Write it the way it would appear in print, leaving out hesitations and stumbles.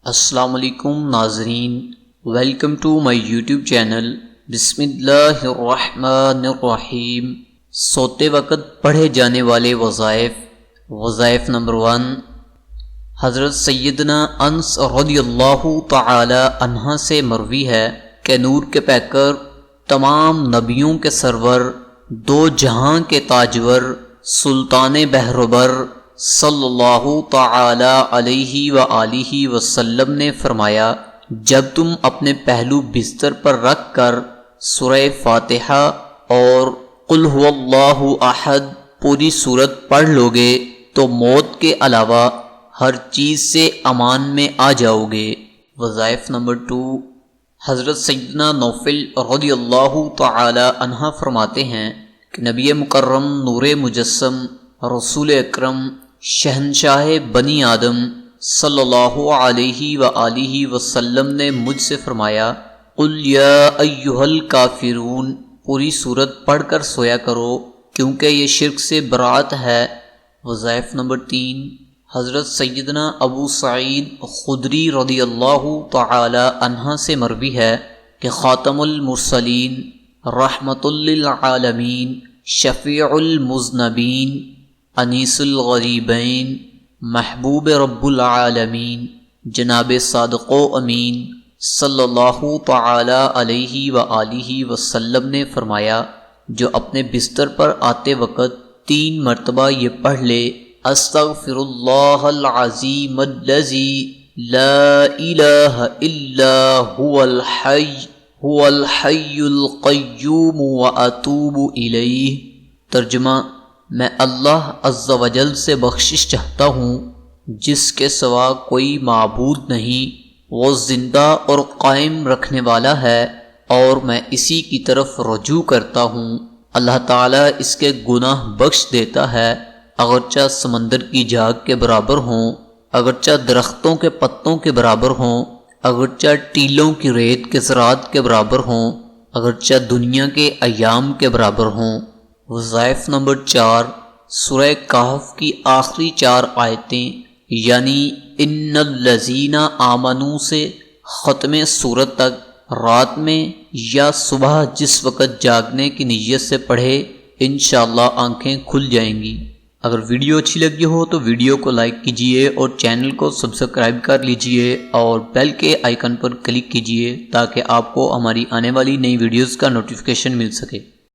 السلام علیکم ناظرین، welcome to my YouTube channel. بسم اللہ الرحمن الرحیم۔ سوتے وقت پڑھے جانے والے وظائف نمبر 1، حضرت سیدنا انس رضی اللہ تعالی عنہ سے مروی ہے کہ نور کے پیکر، تمام نبیوں کے سرور، دو جہاں کے تاجور، سلطان بحربر صلی اللہ تعالی علیہ وآلہ وسلم نے فرمایا، جب تم اپنے پہلو بستر پر رکھ کر سورہ فاتحہ اور قل هو اللہ احد پوری سورت پڑھ لوگے تو موت کے علاوہ ہر چیز سے امان میں آ جاؤ گے۔ وظائف نمبر 2، حضرت سیدنا نوفل رضی اللہ تعالی عنہ فرماتے ہیں کہ نبی مکرم نور مجسم رسول اکرم شہنشاہ بنی آدم صلی اللہ علیہ وآلہ وسلم نے مجھ سے فرمایا، قل یا ایہا الکافرون پوری سورت پڑھ کر سویا کرو کیونکہ یہ شرک سے برات ہے۔ وظائف نمبر 3، حضرت سیدنا ابو سعید خدری رضی اللہ تعالی عنہ سے مروی ہے کہ خاتم المرسلین، رحمت للعالمین، شفیع المذنبین، انیس الغریبین، محبوب رب العالمین، جناب صادق و امین صلی اللہ تعالی علیہ وآلہ وسلم نے فرمایا، جو اپنے بستر پر آتے وقت 3 مرتبہ یہ پڑھ لے، استغفر اللہ العظیم الذی لا الہ الا هو الحی القیوم واتوب الیہ۔ ترجمہ، میں اللہ عز و جل سے بخشش چاہتا ہوں جس کے سوا کوئی معبود نہیں، وہ زندہ اور قائم رکھنے والا ہے اور میں اسی کی طرف رجوع کرتا ہوں۔ اللہ تعالیٰ اس کے گناہ بخش دیتا ہے، اگرچہ سمندر کی جھاگ کے برابر ہوں، اگرچہ درختوں کے پتوں کے برابر ہوں، اگرچہ ٹیلوں کی ریت کے ذرات کے برابر ہوں، اگرچہ دنیا کے ایام کے برابر ہوں۔ وظائف نمبر 4، سورہ کہف کی آخری 4 آیتیں یعنی ان الذین آمنوا سے ختم سورت تک رات میں یا صبح جس وقت جاگنے کی نیت سے پڑھے، انشاءاللہ آنکھیں کھل جائیں گی۔ اگر ویڈیو اچھی لگی ہو تو ویڈیو کو لائک کیجئے اور چینل کو سبسکرائب کر لیجئے اور بیل کے آئیکن پر کلک کیجئے تاکہ آپ کو ہماری آنے والی نئی ویڈیوز کا نوٹیفیکیشن مل سکے۔